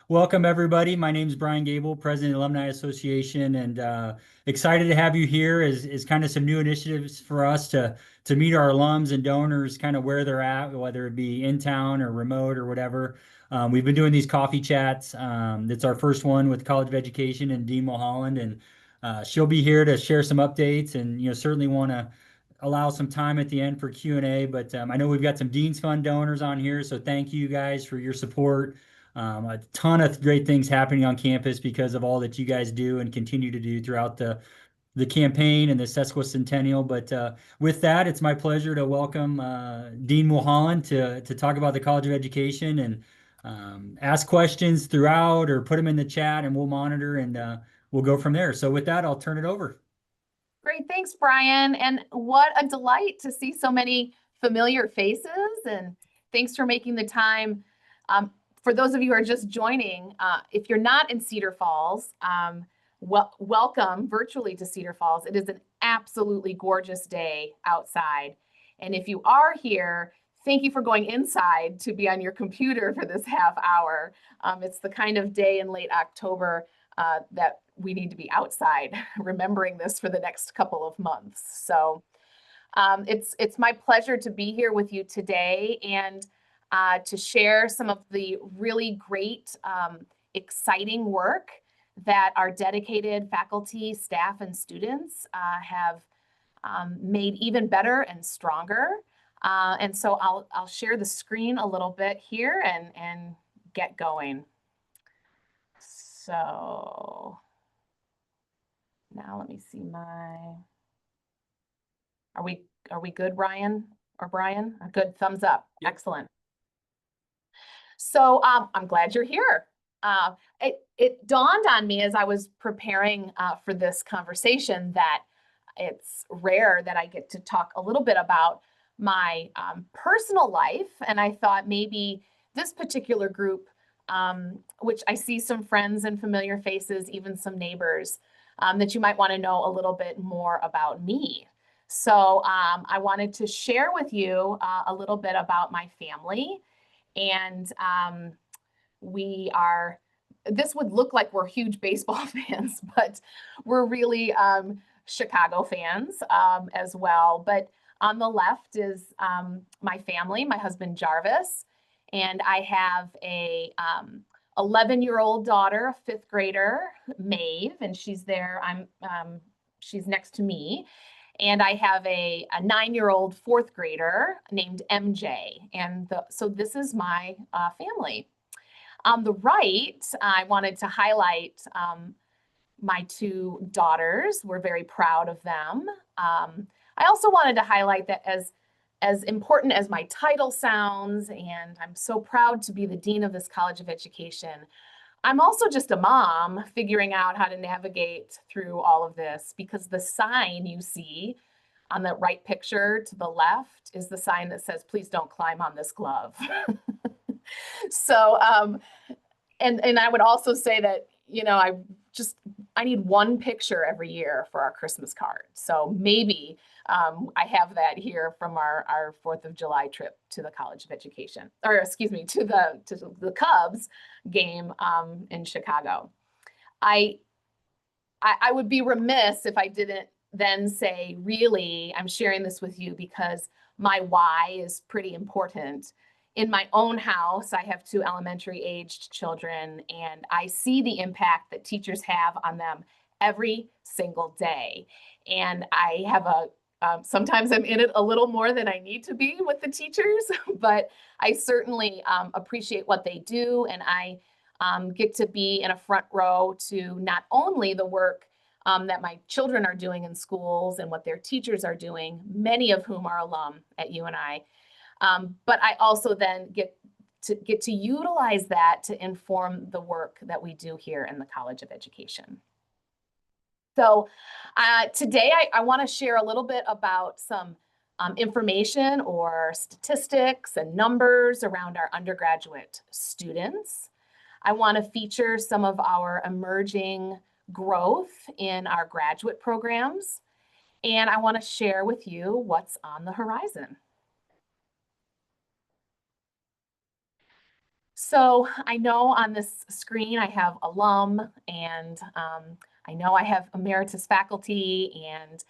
Welcome everybody. My name is Brian Gable, President of the Alumni Association, and excited to have you here as kind of some new initiatives for us to meet our alums and donors kind of where they're at, whether it be in town or remote or whatever. We've been doing these coffee chats. It's our first one with College of Education and Dean Mulholland, and she'll be here to share some updates and certainly want to allow some time at the end for Q&A. But I know we've got some Dean's Fund donors on here, so thank you guys for your support. A ton of great things happening on campus because of all that you guys do and continue to do throughout the campaign and the sesquicentennial. But with that, it's my pleasure to welcome Dean Mulholland to talk about the College of Education and ask questions throughout or put them in the chat and we'll monitor and we'll go from there. So with that, I'll turn it over. Great, thanks, Brian. And what a delight to see so many familiar faces. And thanks for making the time. For those of you who are just joining, if you're not in Cedar Falls, welcome virtually to Cedar Falls. It is an absolutely gorgeous day outside. And if you are here, thank you for going inside to be on your computer for this half hour. It's the kind of day in late October that we need to be outside remembering this for the next couple of months. So it's my pleasure to be here with you today and to share some of the really great, exciting work that our dedicated faculty, staff, and students have made even better and stronger. And so I'll share the screen a little bit here and get going. So now let me see are we good, Ryan or Brian? A good thumbs up. Yep. Excellent. So I'm glad you're here. It dawned on me as I was preparing for this conversation that it's rare that I get to talk a little bit about my personal life. And I thought maybe this particular group, which I see some friends and familiar faces, even some neighbors, that you might want to know a little bit more about me. So I wanted to share with you a little bit about my family. And this would look like we're huge baseball fans, but we're really Chicago fans as well. But on the left is my family, my husband Jarvis, and I have a 11-year-old daughter, a 5th grader, Maeve, and she's there. She's next to me. And I have a 9-year-old 4th grader named MJ. And so this is my family. On the right, I wanted to highlight my 2 daughters. We're very proud of them. I also wanted to highlight that as important as my title sounds, and I'm so proud to be the Dean of this College of Education, I'm also just a mom figuring out how to navigate through all of this, because the sign you see on the right picture to the left is the sign that says, please don't climb on this glove. So, and I would also say that, I need one picture every year for our Christmas card. So maybe I have that here from our 4th of July trip to the College of Education, or excuse me, to the Cubs game in Chicago. I would be remiss if I didn't then say, really, I'm sharing this with you because my why is pretty important. In my own house, I have 2 elementary aged children, and I see the impact that teachers have on them every single day. And I have sometimes I'm in it a little more than I need to be with the teachers, but I certainly appreciate what they do. And I get to be in a front row to not only the work that my children are doing in schools and what their teachers are doing, many of whom are alum at UNI, but I also then get to utilize that to inform the work that we do here in the College of Education. So today I want to share a little bit about some information or statistics and numbers around our undergraduate students. I want to feature some of our emerging growth in our graduate programs, and I want to share with you what's on the horizon. So I know on this screen I have alum and I know I have emeritus faculty and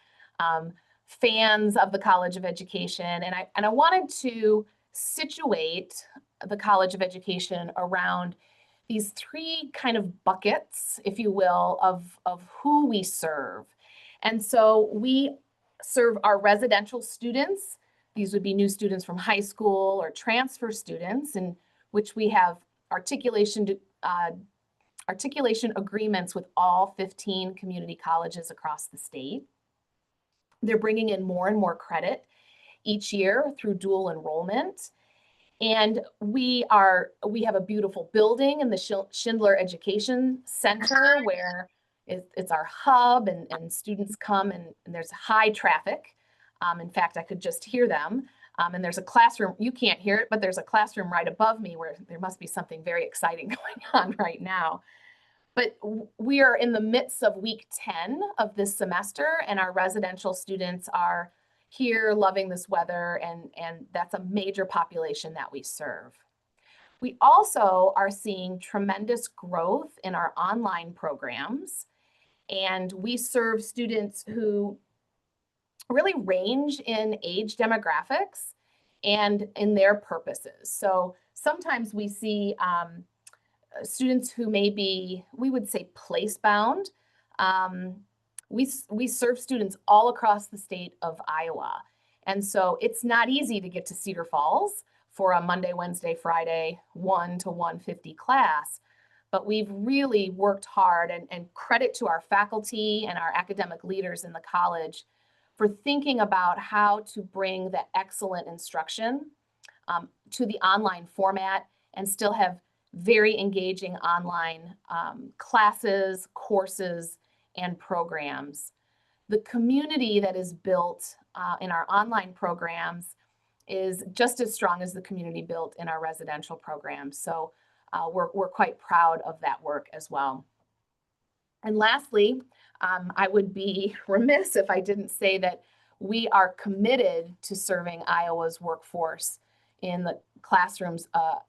fans of the College of Education. And I wanted to situate the College of Education around these three kind of buckets, if you will, of who we serve. And so we serve our residential students. These would be new students from high school or transfer students, in which we have articulation agreements with all 15 community colleges across the state. They're bringing in more and more credit each year through dual enrollment. And we have a beautiful building in the Schindler Education Center where it's our hub, and students come, and there's high traffic. In fact, I could just hear them. And there's a classroom, you can't hear it, but there's a classroom right above me where there must be something very exciting going on right now. But we are in the midst of week 10 of this semester, and our residential students are here loving this weather, and that's a major population that we serve. We also are seeing tremendous growth in our online programs, and we serve students who really range in age demographics and in their purposes. So sometimes we see students who may be, we would say, place-bound. We serve students all across the state of Iowa. And so it's not easy to get to Cedar Falls for a Monday, Wednesday, Friday, 1 to 150 class. But we've really worked hard, and credit to our faculty and our academic leaders in the college for thinking about how to bring that excellent instruction to the online format and still have very engaging online classes, courses, and programs. The community that is built in our online programs is just as strong as the community built in our residential programs. So we're quite proud of that work as well. And lastly, I would be remiss if I didn't say that we are committed to serving Iowa's workforce in the classrooms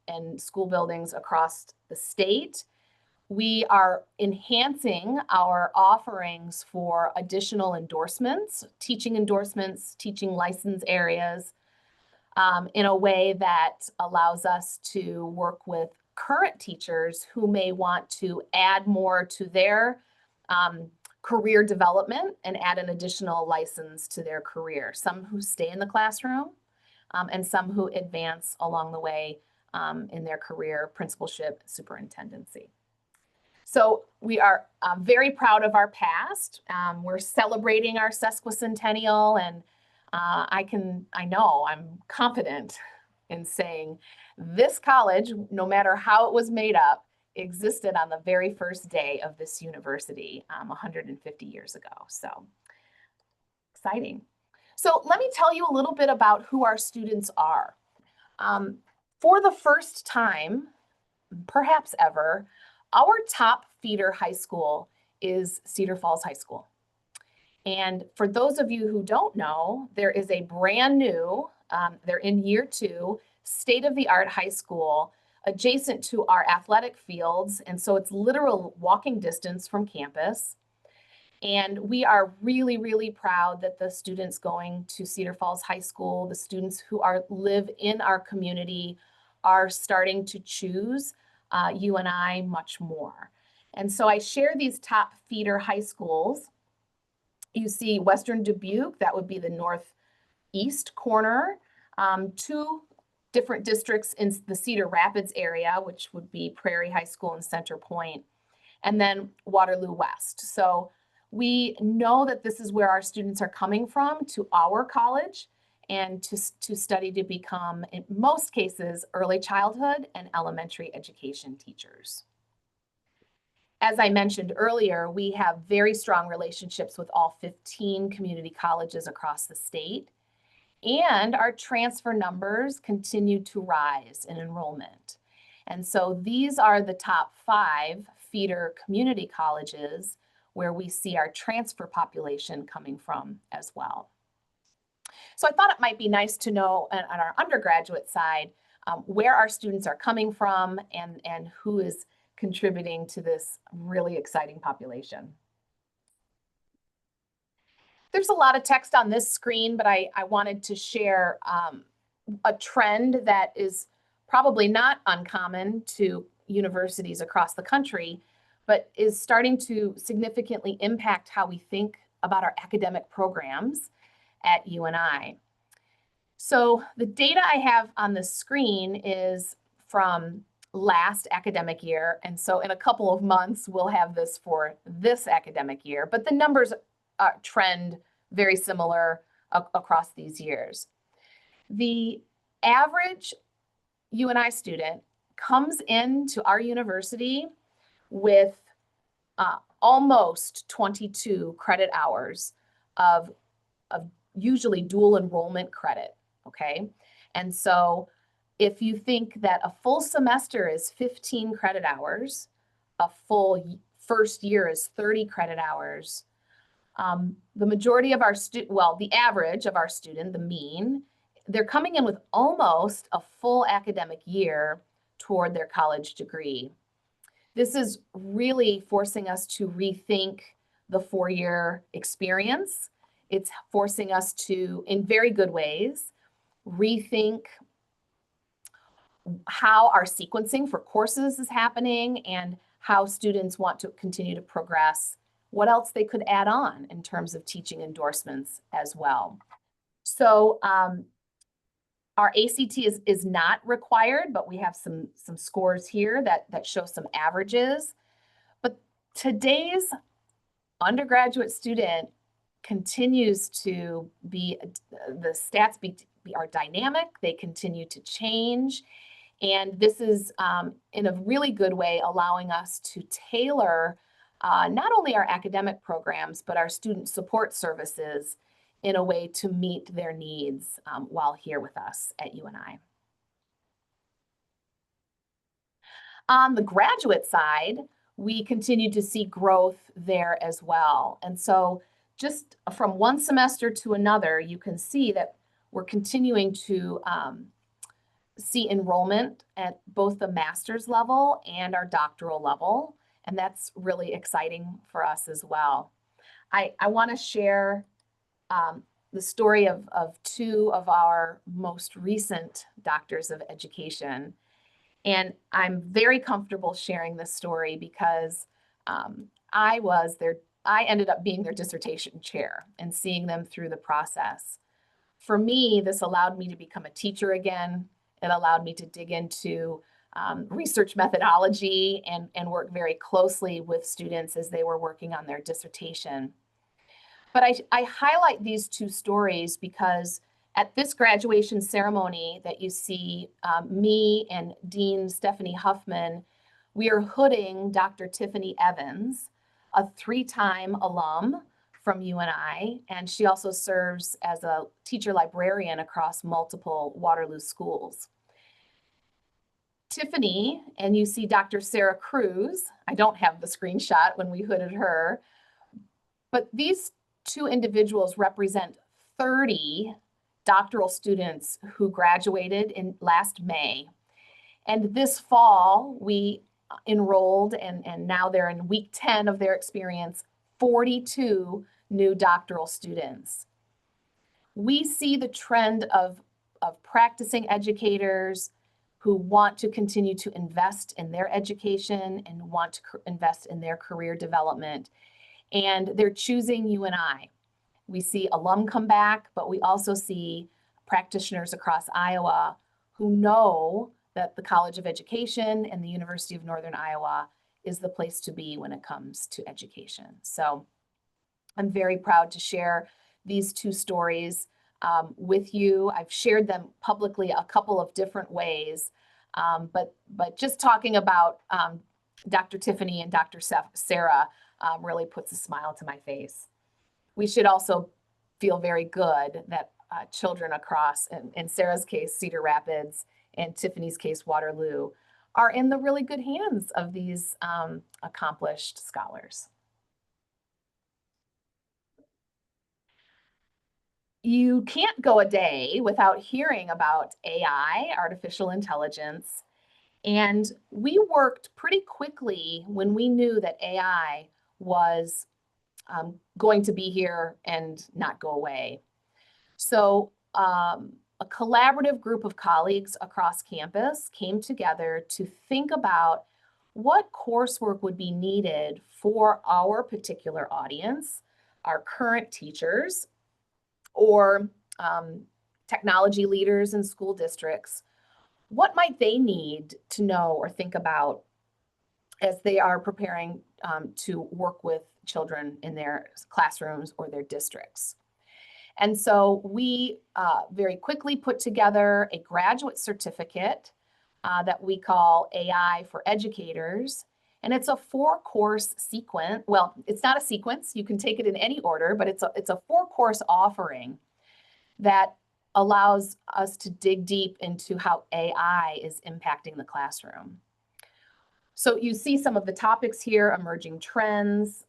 and school buildings across the state. We are enhancing our offerings for additional endorsements, teaching license areas, in a way that allows us to work with current teachers who may want to add more to their career development and add an additional license to their career. Some who stay in the classroom, and some who advance along the way in their career, principalship, superintendency. So we are very proud of our past. We're celebrating our sesquicentennial, and I'm confident in saying this college, no matter how it was made up, existed on the very first day of this university 150 years ago. So exciting. So let me tell you a little bit about who our students are. For the first time, perhaps ever, our top feeder high school is Cedar Falls High School. And for those of you who don't know, there is a brand new, they're in year 2, state-of-the-art high school adjacent to our athletic fields. And so it's literal walking distance from campus. And we are really, really proud that the students going to Cedar Falls High School, the students who live in our community, are starting to choose UNI much more. And so I share these top feeder high schools. You see Western Dubuque, that would be the northeast corner, 2 different districts in the Cedar Rapids area, which would be Prairie High School and Center Point, and then Waterloo West. So we know that this is where our students are coming from to our college and to study to become, in most cases, early childhood and elementary education teachers. As I mentioned earlier, we have very strong relationships with all 15 community colleges across the state, and our transfer numbers continue to rise in enrollment. And so these are the top 5 feeder community colleges where we see our transfer population coming from as well. So I thought it might be nice to know on our undergraduate side where our students are coming from and who is contributing to this really exciting population. There's a lot of text on this screen, but I wanted to share a trend that is probably not uncommon to universities across the country, but is starting to significantly impact how we think about our academic programs at UNI. So the data I have on the screen is from last academic year. And so in a couple of months, we'll have this for this academic year, but the numbers trend very similar across these years. The average UNI student comes into our university with almost 22 credit hours of usually dual enrollment credit, okay? And so if you think that a full semester is 15 credit hours, a full first year is 30 credit hours, the majority of our the average of our student, the mean, they're coming in with almost a full academic year toward their college degree. This is really forcing us to rethink the four-year experience. It's forcing us to, in very good ways, rethink how our sequencing for courses is happening and how students want to continue to progress, what else they could add on in terms of teaching endorsements as well. So our ACT is not required, but we have some scores here that show some averages. But today's undergraduate student continues to be, the stats are dynamic, they continue to change. And this is in a really good way allowing us to tailor not only our academic programs, but our student support services in a way to meet their needs while here with us at UNI. On the graduate side, we continue to see growth there as well. And so just from one semester to another, you can see that we're continuing to see enrollment at both the master's level and our doctoral level. And that's really exciting for us as well. I want to share the story of two of our most recent doctors of education. And I'm very comfortable sharing this story because I ended up being their dissertation chair and seeing them through the process. For me, this allowed me to become a teacher again. It allowed me to dig into research methodology and work very closely with students as they were working on their dissertation. But I highlight these two stories because at this graduation ceremony that you see me and Dean Stephanie Huffman, we are hooding Dr. Tiffany Evans, a 3-time alum from UNI, and she also serves as a teacher librarian across multiple Waterloo schools. Tiffany, and you see Dr. Sarah Cruz, I don't have the screenshot when we hooded her, but these two individuals represent 30 doctoral students who graduated in last May. And this fall, we enrolled, and now they're in week 10 of their experience, 42 new doctoral students. We see the trend of practicing educators who want to continue to invest in their education and want to invest in their career development. And they're choosing UNI. We see alum come back, but we also see practitioners across Iowa who know that the College of Education and the University of Northern Iowa is the place to be when it comes to education. So I'm very proud to share these two stories with you. I've shared them publicly a couple of different ways, but just talking about Dr. Tiffany and Dr. Sarah really puts a smile to my face. We should also feel very good that children across, in Sarah's case, Cedar Rapids, and Tiffany's case, Waterloo, are in the really good hands of these accomplished scholars. You can't go a day without hearing about AI, artificial intelligence. And we worked pretty quickly when we knew that AI was going to be here and not go away. So a collaborative group of colleagues across campus came together to think about what coursework would be needed for our particular audience, our current teachers, or technology leaders in school districts. What might they need to know or think about as they are preparing to work with children in their classrooms or their districts? And so we very quickly put together a graduate certificate that we call AI for Educators. And it's a 4-course sequence. Well, it's not a sequence. You can take it in any order, but it's a 4-course offering that allows us to dig deep into how AI is impacting the classroom. So you see some of the topics here, emerging trends.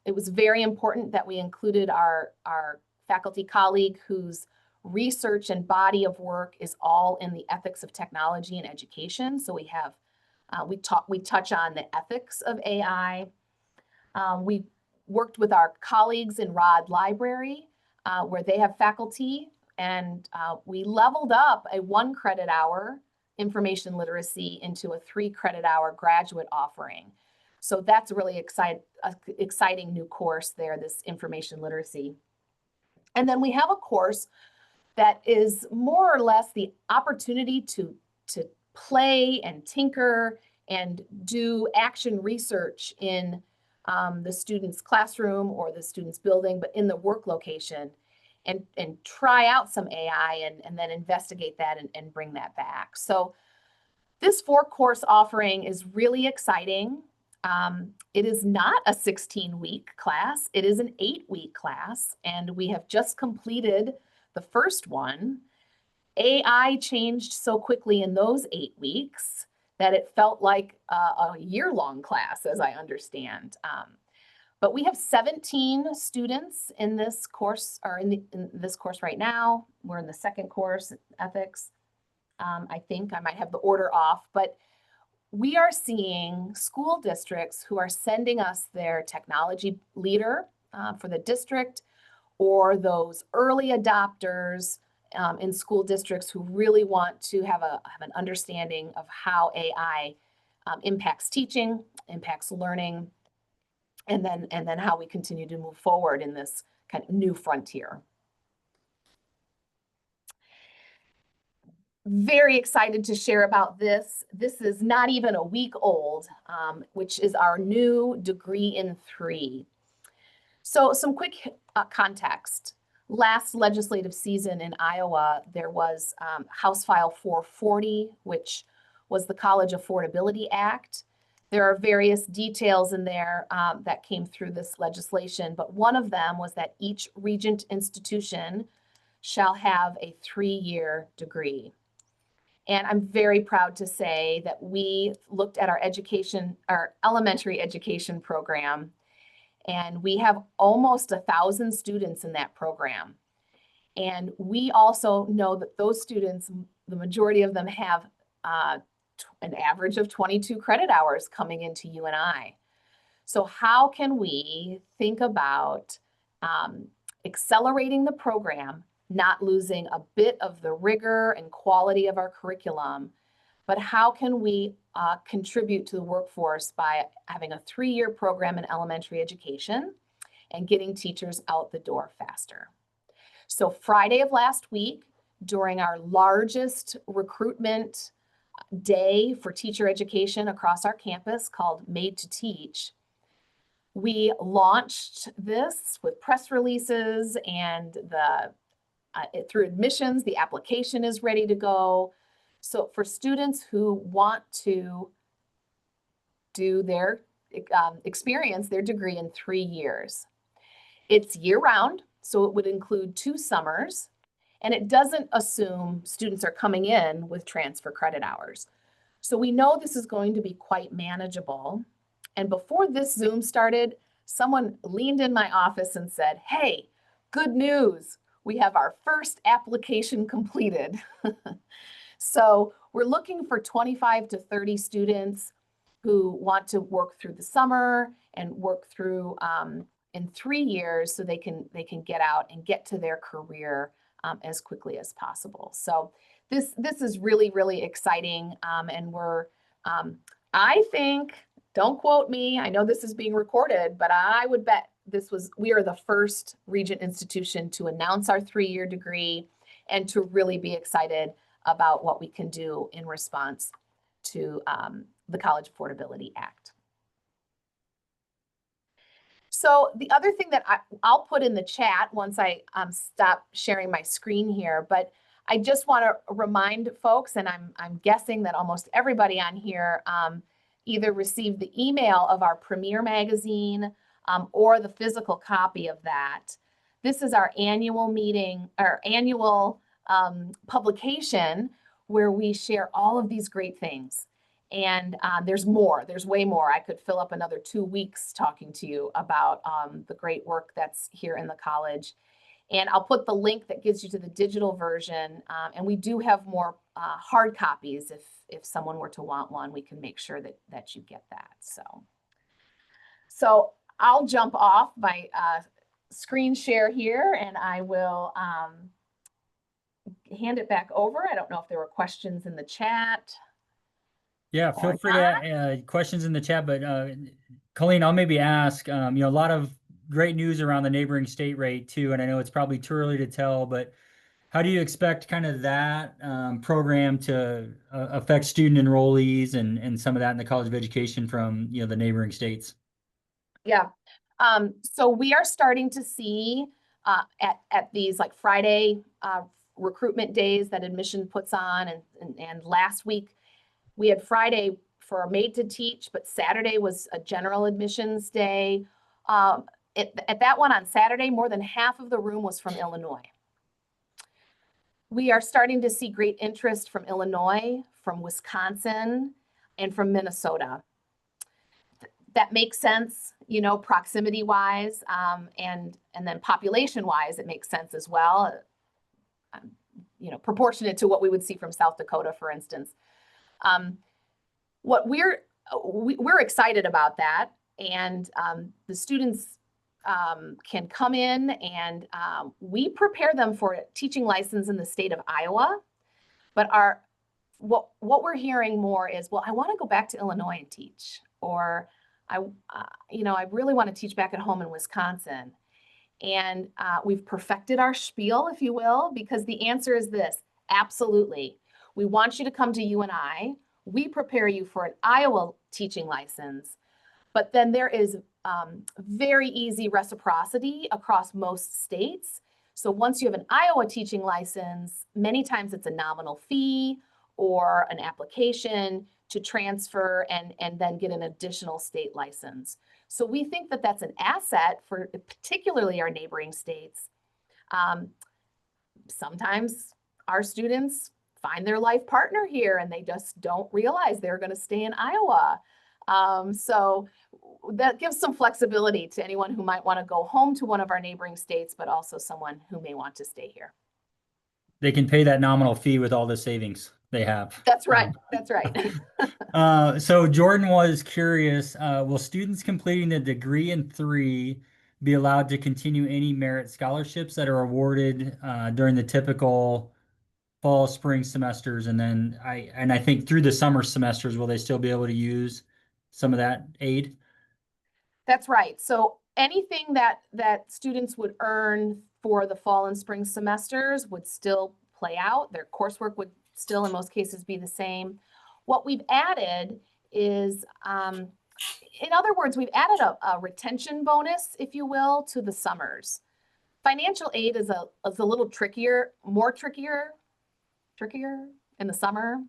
It was very important that we included our faculty colleague whose research and body of work is all in the ethics of technology and education. So we have, we touch on the ethics of AI. We worked with our colleagues in Rod Library, where they have faculty, and we leveled up a 1-credit-hour information literacy into a 3-credit-hour graduate offering. So that's a really exciting new course there, this information literacy. And then we have a course that is more or less the opportunity to play and tinker and do action research in the student's classroom or the student's building, but in the work location, and try out some AI and then investigate that and bring that back. So this 4-course offering is really exciting. It is not a 16-week class. It is an 8-week class, and we have just completed the first one. AI changed so quickly in those 8 weeks that it felt like a year-long class, as I understand. But we have 17 students in this course, or in this course right now. We're in the 2nd course, ethics. I think I might have the order off, but we are seeing school districts who are sending us their technology leader for the district, or those early adopters in school districts who really want to have an understanding of how AI impacts teaching, impacts learning, and then how we continue to move forward in this kind of new frontier. Very excited to share about this. This is not even a week old, which is our new Degree in 3. So some quick context. Last legislative season in Iowa, there was House File 440, which was the College Affordability Act. There are various details in there that came through this legislation, but one of them was that each Regent institution shall have a 3-year degree. And I'm very proud to say that we looked at our elementary education program, and we have almost 1,000 students in that program. And we also know that those students, the majority of them have an average of 22 credit hours coming into UNI. So how can we think about accelerating the program, not losing a bit of the rigor and quality of our curriculum, but how can we contribute to the workforce by having a 3-year program in elementary education and getting teachers out the door faster? So Friday of last week, during our largest recruitment day for teacher education across our campus called Made to Teach, we launched this with press releases, and through admissions, the application is ready to go. So for students who want to do their experience their degree in 3 years, it's year-round, so it would include 2 summers, and it doesn't assume students are coming in with transfer credit hours. So we know this is going to be quite manageable. And before this Zoom started, someone leaned in my office and said, "Hey, good news. we have our first application completed. So we're looking for 25 to 30 students who want to work through the summer and work through in 3 years so they can get out and get to their career as quickly as possible. So this is really, really exciting. And we're, I think, don't quote me, I know this is being recorded, but I would bet we are the first Regent institution to announce our 3-year degree and to really be excited about what we can do in response to the College Affordability Act. So the other thing that I'll put in the chat once I stop sharing my screen here, but I just want to remind folks, and I'm guessing that almost everybody on here either received the email of our Premier magazine or the physical copy of that. This is our annual meeting, our annual publication where we share all of these great things. And there's more, there's way more. I could fill up another 2 weeks talking to you about the great work that's here in the college. And I'll put the link that gives you to the digital version. And we do have more hard copies. If someone were to want one, we can make sure that you get that. So I'll jump off my screen share here and I will hand it back over. I don't know if there were questions in the chat. Yeah, feel free to questions in the chat, but Colleen, I'll maybe ask, a lot of great news around the neighboring state rate too, and I know it's probably too early to tell, but how do you expect kind of that program to affect student enrollees and some of that in the College of Education from, the neighboring states? Yeah, so we are starting to see at these like Friday recruitment days that admission puts on, and last week we had Friday for a made to teach, but Saturday was a general admissions day. At that one on Saturday, more than half of the room was from Illinois. We are starting to see great interest from Illinois, from Wisconsin, and from Minnesota. That makes sense, proximity wise, and then population wise, it makes sense as well. Proportionate to what we would see from South Dakota, for instance. What we're excited about that, and the students can come in and we prepare them for a teaching license in the state of Iowa. But what we're hearing more is, well, I want to go back to Illinois and teach, or I really want to teach back at home in Wisconsin. And we've perfected our spiel, if you will, because the answer is this: absolutely. We want you to come to UNI. We prepare you for an Iowa teaching license, but then there is very easy reciprocity across most states. So once you have an Iowa teaching license, many times it's a nominal fee or an application to transfer and then get an additional state license. So we think that that's an asset for particularly our neighboring states. Sometimes our students find their life partner here and they just don't realize they're going to stay in Iowa. So that gives some flexibility to anyone who might want to go home to one of our neighboring states, but also someone who may want to stay here. They can pay that nominal fee with all the savings they have. That's right. That's right. So Jordan was curious, will students completing the degree in 3 be allowed to continue any merit scholarships that are awarded during the typical fall, spring semesters? And then I think through the summer semesters, will they still be able to use some of that aid? That's right. So anything that students would earn for the fall and spring semesters would still play out. Their coursework would still in most cases be the same. What we've added is, in other words, we've added a retention bonus, if you will, to the summers. Financial aid is a little trickier, trickier in the summer.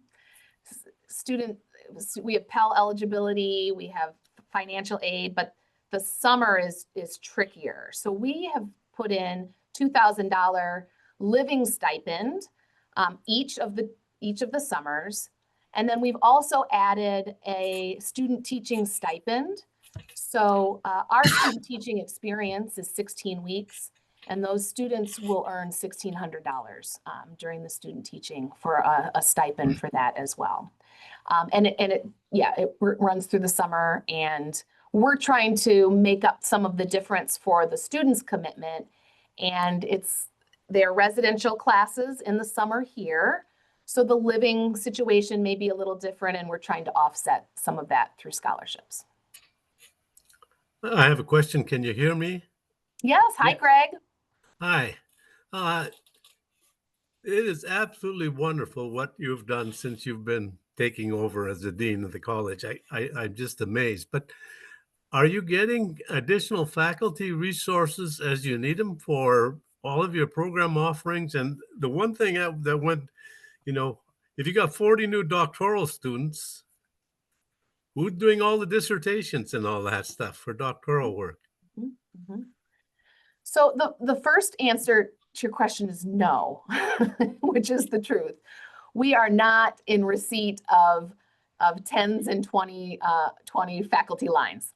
We have Pell eligibility, we have financial aid, but the summer is trickier. So we have put in $2,000 living stipend each of the summers. And then we've also added a student teaching stipend. So our student teaching experience is 16 weeks. And those students will earn $1,600 during the student teaching for a stipend for that as well. And it runs through the summer, and we're trying to make up some of the difference for the students' commitment. And their residential classes in the summer here. So the living situation may be a little different, and we're trying to offset some of that through scholarships. I have a question. Can you hear me? Yes. Hi, Greg. Hi. It is absolutely wonderful what you've done since you've been taking over as the dean of the college. I'm just amazed. But are you getting additional faculty resources as you need them for all of your program offerings? And the one thing that went, if you got 40 new doctoral students, who's doing all the dissertations and all that stuff for doctoral work? Mm-hmm. So the first answer to your question is no, which is the truth. We are not in receipt of 10s and 20 faculty lines.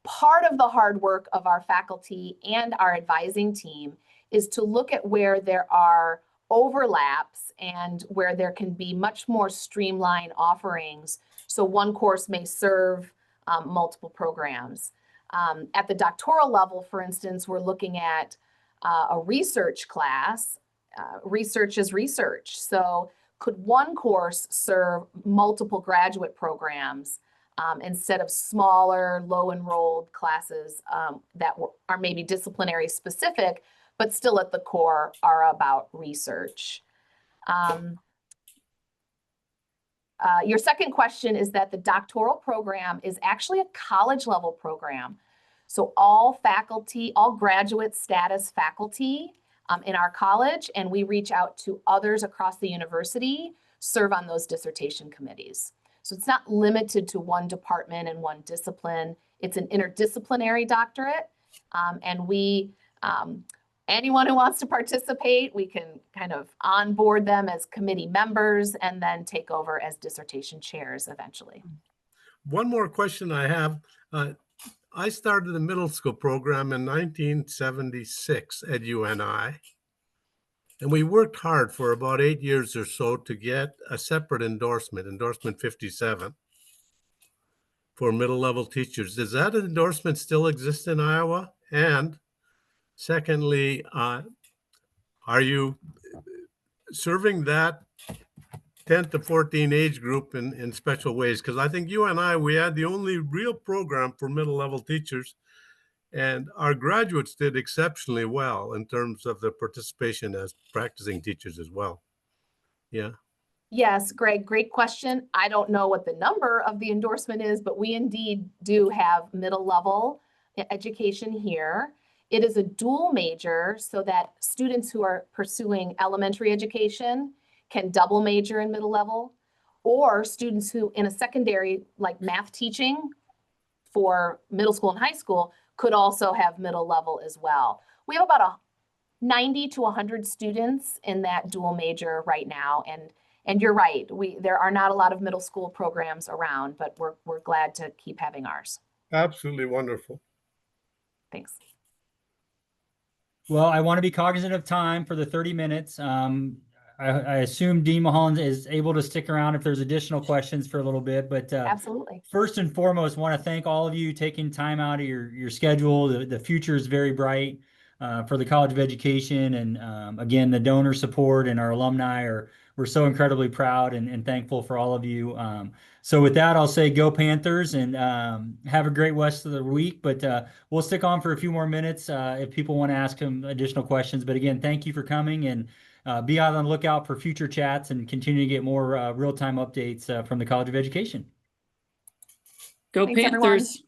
Part of the hard work of our faculty and our advising team is to look at where there are overlaps and where there can be much more streamlined offerings. So one course may serve multiple programs. At the doctoral level, for instance, we're looking at a research class. Research is research. So could one course serve multiple graduate programs instead of smaller, low-enrolled classes that are maybe disciplinary specific, but still at the core are about research? Your second question is that the doctoral program is actually a college level program. So all faculty, all graduate status faculty in our college, and we reach out to others across the university, serve on those dissertation committees. So it's not limited to one department and one discipline. It's an interdisciplinary doctorate. And anyone who wants to participate, we can kind of onboard them as committee members and then take over as dissertation chairs eventually. One more question I have. I started the middle school program in 1976 at UNI, and we worked hard for about 8 years or so to get a separate endorsement 57, for middle level teachers. Does that endorsement still exist in Iowa? And secondly, are you serving that 10 to 14 age group in special ways? Because I think we had the only real program for middle level teachers, and our graduates did exceptionally well in terms of their participation as practicing teachers as well. Yeah. Yes, Greg, great question. I don't know what the number of the endorsement is, but we indeed do have middle level education here. It is a dual major so that students who are pursuing elementary education can double major in middle level, or students who in a secondary like math teaching for middle school and high school could also have middle level as well. We have about 90 to 100 students in that dual major right now. And you're right, there are not a lot of middle school programs around, but we're glad to keep having ours. Absolutely wonderful. Thanks. Well, I want to be cognizant of time for the 30 minutes. I assume Dean Mulholland is able to stick around if there's additional questions for a little bit, but absolutely. First and foremost, want to thank all of you taking time out of your schedule. The future is very bright for the College of Education, and again, the donor support and our alumni we're so incredibly proud and thankful for all of you. So with that, I'll say go Panthers, and have a great rest of the week. But we'll stick on for a few more minutes if people want to ask them additional questions. But again, thank you for coming, and be on the lookout for future chats and continue to get more real-time updates from the College of Education. Go Thanks, Panthers. everyone. Thanks.